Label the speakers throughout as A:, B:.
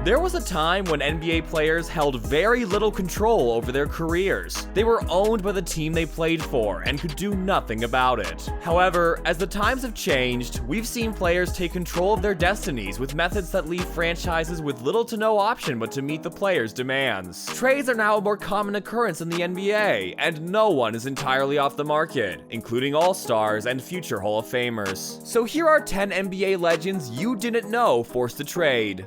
A: There was a time when NBA players held very little control over their careers. They were owned by the team they played for and could do nothing about it. However, as the times have changed, we've seen players take control of their destinies with methods that leave franchises with little to no option but to meet the players' demands. Trades are now a more common occurrence in the NBA, and no one is entirely off the market, including all-stars and future Hall of Famers. So here are 10 NBA legends you didn't know forced to trade.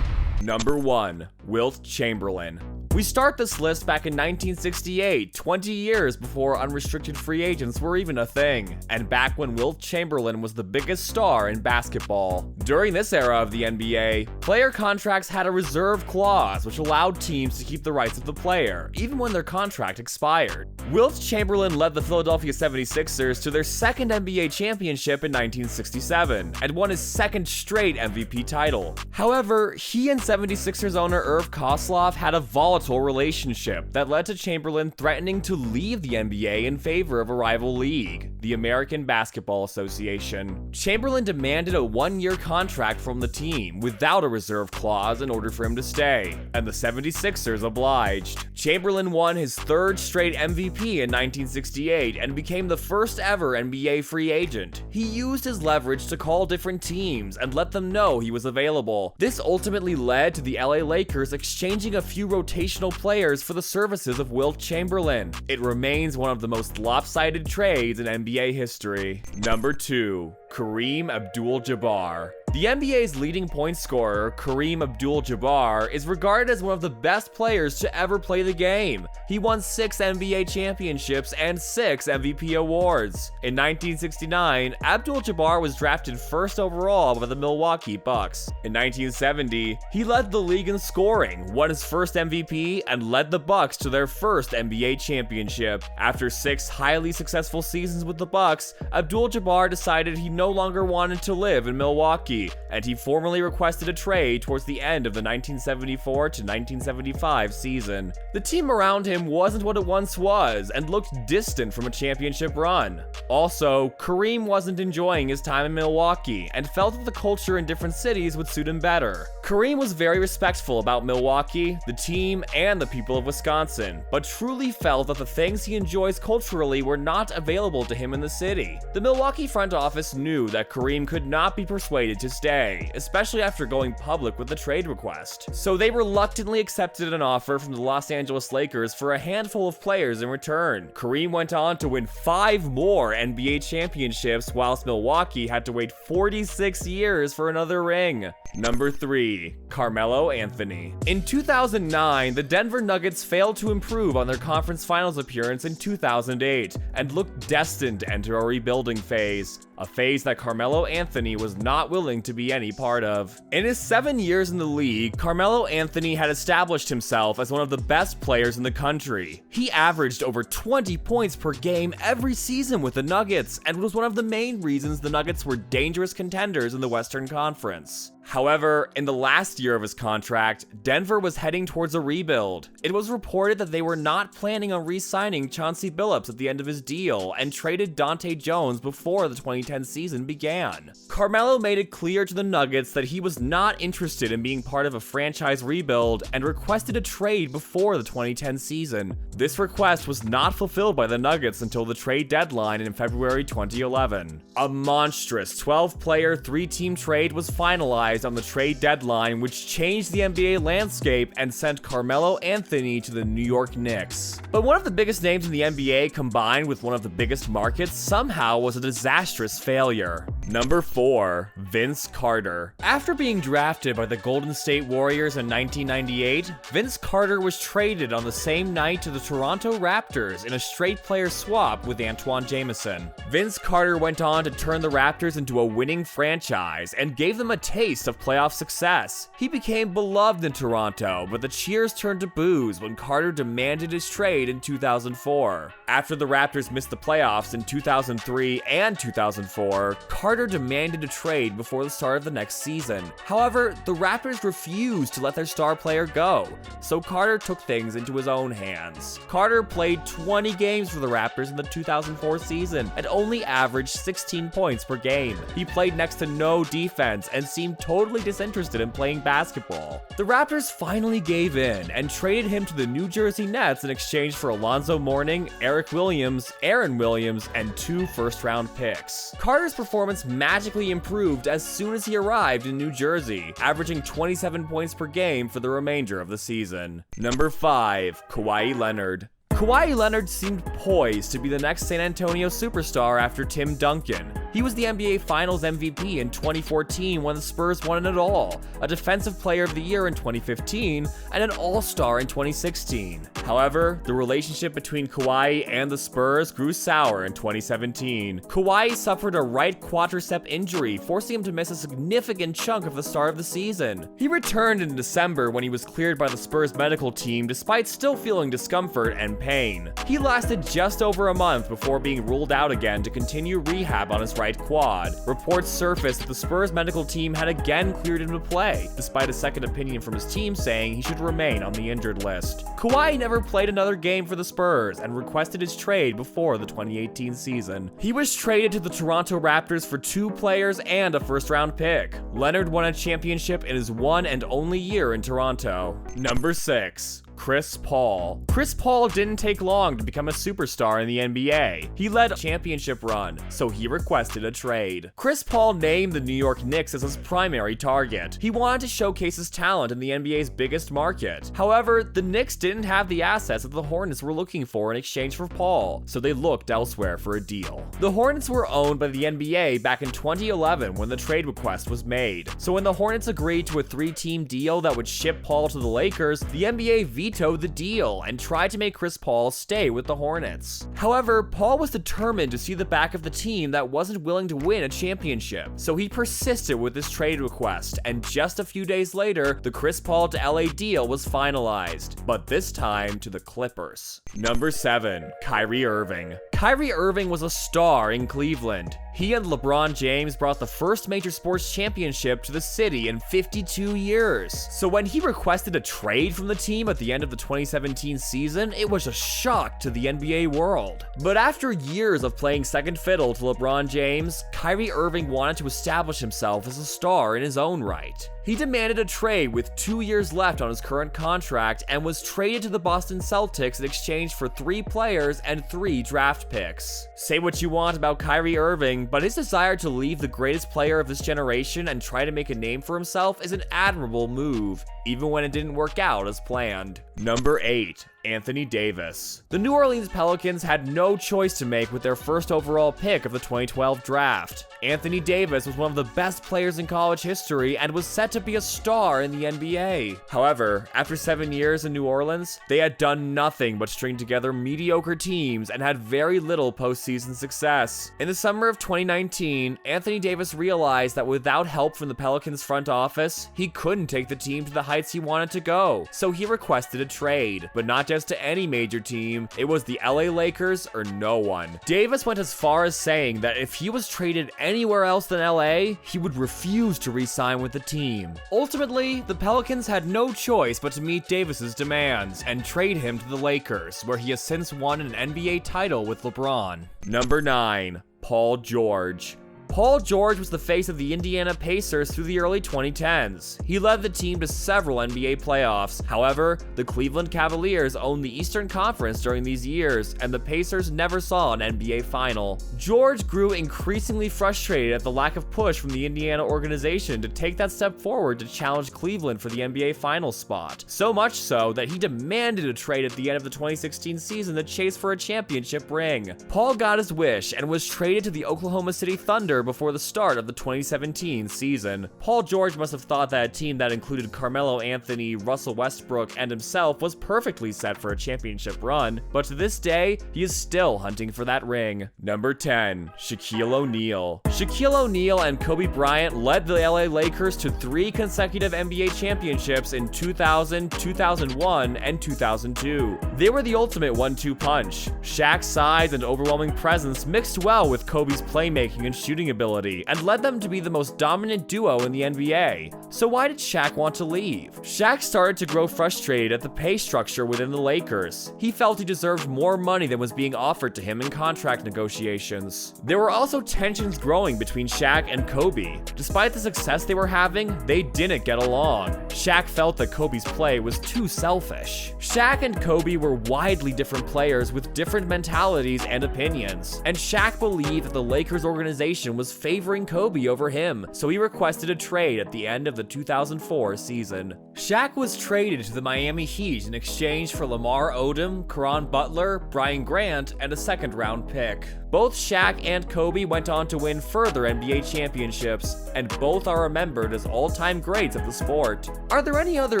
A: Number 1. Wilt Chamberlain. We start this list back in 1968, 20 years before unrestricted free agents were even a thing, and back when Wilt Chamberlain was the biggest star in basketball. During this era of the NBA, player contracts had a reserve clause which allowed teams to keep the rights of the player, even when their contract expired. Wilt Chamberlain led the Philadelphia 76ers to their second NBA championship in 1967, and won his second straight MVP title. However, he and 76ers owner Irv Kosloff had a volatile relationship that led to Chamberlain threatening to leave the NBA in favor of a rival league, the American Basketball Association. Chamberlain demanded a one-year contract from the team without a reserve clause in order for him to stay, and the 76ers obliged. Chamberlain won his third straight MVP in 1968 and became the first ever NBA free agent. He used his leverage to call different teams and let them know he was available. This ultimately led to the LA Lakers exchanging a few rotational players for the services of Wilt Chamberlain. It remains one of the most lopsided trades in NBA history. Number 2. Kareem Abdul-Jabbar. The NBA's leading point scorer, Kareem Abdul-Jabbar, is regarded as one of the best players to ever play the game. He won 6 NBA championships and 6 MVP awards. In 1969, Abdul-Jabbar was drafted first overall by the Milwaukee Bucks. In 1970, he led the league in scoring, won his first MVP, and led the Bucks to their first NBA championship. After 6 highly successful seasons with the Bucks, Abdul-Jabbar decided he no longer wanted to live in Milwaukee, and he formally requested a trade towards the end of the 1974 to 1975 season. The team around him wasn't what it once was, and looked distant from a championship run. Also, Kareem wasn't enjoying his time in Milwaukee, and felt that the culture in different cities would suit him better. Kareem was very respectful about Milwaukee, the team, and the people of Wisconsin, but truly felt that the things he enjoys culturally were not available to him in the city. The Milwaukee front office knew that Kareem could not be persuaded to stay, especially after going public with the trade request. So they reluctantly accepted an offer from the Los Angeles Lakers for a handful of players in return. Kareem went on to win 5 more NBA championships, whilst Milwaukee had to wait 46 years for another ring. Number 3. Carmelo Anthony. In 2009, the Denver Nuggets failed to improve on their conference finals appearance in 2008, and looked destined to enter a rebuilding phase. A phase that Carmelo Anthony was not willing to be any part of. In his 7 years in the league, Carmelo Anthony had established himself as one of the best players in the country. He averaged over 20 points per game every season with the Nuggets, and was one of the main reasons the Nuggets were dangerous contenders in the Western Conference. However, in the last year of his contract, Denver was heading towards a rebuild. It was reported that they were not planning on re-signing Chauncey Billups at the end of his deal, and traded Dante Jones before the 2010 season began. Carmelo made it clear to the Nuggets that he was not interested in being part of a franchise rebuild, and requested a trade before the 2010 season. This request was not fulfilled by the Nuggets until the trade deadline in February 2011. A monstrous 12-player, 3-team trade was finalized on the trade deadline, which changed the NBA landscape and sent Carmelo Anthony to the New York Knicks. But one of the biggest names in the NBA combined with one of the biggest markets somehow was a disastrous failure. Number 4. Vince Carter. After being drafted by the Golden State Warriors in 1998, Vince Carter was traded on the same night to the Toronto Raptors in a straight player swap with Antoine Jameson. Vince Carter went on to turn the Raptors into a winning franchise and gave them a taste of playoff success. He became beloved in Toronto, but the cheers turned to boos when Carter demanded his trade in 2004. After the Raptors missed the playoffs in 2003 and 2004, Carter Carter demanded a trade before the start of the next season. However, the Raptors refused to let their star player go, so Carter took things into his own hands. Carter played 20 games for the Raptors in the 2004 season and only averaged 16 points per game. He played next to no defense and seemed totally disinterested in playing basketball. The Raptors finally gave in and traded him to the New Jersey Nets in exchange for Alonzo Mourning, Eric Williams, Aaron Williams, and 2 first-round picks. Carter's performance magically improved as soon as he arrived in New Jersey, averaging 27 points per game for the remainder of the season. Number 5, Kawhi Leonard. Kawhi Leonard seemed poised to be the next San Antonio superstar after Tim Duncan. He was the NBA Finals MVP in 2014 when the Spurs won it all, a Defensive Player of the Year in 2015, and an All-Star in 2016. However, the relationship between Kawhi and the Spurs grew sour in 2017. Kawhi suffered a right quadricep injury, forcing him to miss a significant chunk of the start of the season. He returned in December when he was cleared by the Spurs medical team despite still feeling discomfort and pain. He lasted just over a month before being ruled out again to continue rehab on his right quad. Reports surfaced that the Spurs medical team had again cleared him to play, despite a second opinion from his team saying he should remain on the injured list. Kawhi never played another game for the Spurs and requested his trade before the 2018 season. He was traded to the Toronto Raptors for 2 players and a first-round pick. Leonard won a championship in his one and only year in Toronto. Number 6. Chris Paul. Chris Paul didn't take long to become a superstar in the NBA. He led a championship run, so he requested a trade. Chris Paul named the New York Knicks as his primary target. He wanted to showcase his talent in the NBA's biggest market. However, the Knicks didn't have the assets that the Hornets were looking for in exchange for Paul, so they looked elsewhere for a deal. The Hornets were owned by the NBA back in 2011 when the trade request was made. So when the Hornets agreed to a 3-team deal that would ship Paul to the Lakers, the NBA vetoed the deal and tried to make Chris Paul stay with the Hornets. However, Paul was determined to see the back of the team that wasn't willing to win a championship, so he persisted with his trade request, and just a few days later, the Chris Paul to LA deal was finalized, but this time to the Clippers. Number 7, Kyrie Irving. Kyrie Irving was a star in Cleveland. He and LeBron James brought the first major sports championship to the city in 52 years. So when he requested a trade from the team at the end of the 2017 season, it was a shock to the NBA world. But after years of playing second fiddle to LeBron James, Kyrie Irving wanted to establish himself as a star in his own right. He demanded a trade with 2 years left on his current contract and was traded to the Boston Celtics in exchange for 3 players and 3 draft picks. Say what you want about Kyrie Irving, but his desire to leave the greatest player of this generation and try to make a name for himself is an admirable move, even when it didn't work out as planned. Number 8. Anthony Davis. The New Orleans Pelicans had no choice to make with their first overall pick of the 2012 draft. Anthony Davis was one of the best players in college history and was set to be a star in the NBA. However, after 7 years in New Orleans, they had done nothing but string together mediocre teams and had very little postseason success. In the summer of 2019, Anthony Davis realized that without help from the Pelicans front office, he couldn't take the team to the heights he wanted to go, so he requested a trade, but not just to any major team. It was the LA Lakers or no one. Davis went as far as saying that if he was traded anywhere else than LA, he would refuse to re-sign with the team. Ultimately, the Pelicans had no choice but to meet Davis's demands and trade him to the Lakers, where he has since won an NBA title with LeBron. Number 9. Paul George. Paul George was the face of the Indiana Pacers through the early 2010s. He led the team to several NBA playoffs. However, the Cleveland Cavaliers owned the Eastern Conference during these years, and the Pacers never saw an NBA final. George grew increasingly frustrated at the lack of push from the Indiana organization to take that step forward to challenge Cleveland for the NBA Finals spot. So much so that he demanded a trade at the end of the 2016 season to chase for a championship ring. Paul got his wish and was traded to the Oklahoma City Thunder before the start of the 2017 season. Paul George must have thought that a team that included Carmelo Anthony, Russell Westbrook, and himself was perfectly set for a championship run, but to this day, he is still hunting for that ring. Number 10. Shaquille O'Neal. Shaquille O'Neal and Kobe Bryant led the LA Lakers to 3 consecutive NBA championships in 2000, 2001, and 2002. They were the ultimate 1-2 punch. Shaq's size and overwhelming presence mixed well with Kobe's playmaking and shooting ability and led them to be the most dominant duo in the NBA. So why did Shaq want to leave? Shaq started to grow frustrated at the pay structure within the Lakers. He felt he deserved more money than was being offered to him in contract negotiations. There were also tensions growing between Shaq and Kobe. Despite the success they were having, they didn't get along. Shaq felt that Kobe's play was too selfish. Shaq and Kobe were widely different players with different mentalities and opinions, and Shaq believed that the Lakers organization was favoring Kobe over him, so he requested a trade at the end of the 2004 season. Shaq was traded to the Miami Heat in exchange for Lamar Odom, Caron Butler, Brian Grant, and a second-round pick. Both Shaq and Kobe went on to win further NBA championships, and both are remembered as all-time greats of the sport. Are there any other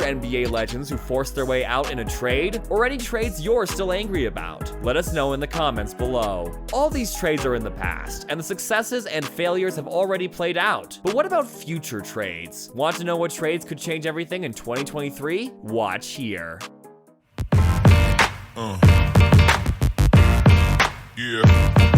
A: NBA legends who forced their way out in a trade, or any trades you're still angry about? Let us know in the comments below. All these trades are in the past, and the successes and failures have already played out. But what about future trades? Want to know what trades could change everything in 2023? Watch here.
B: Yeah.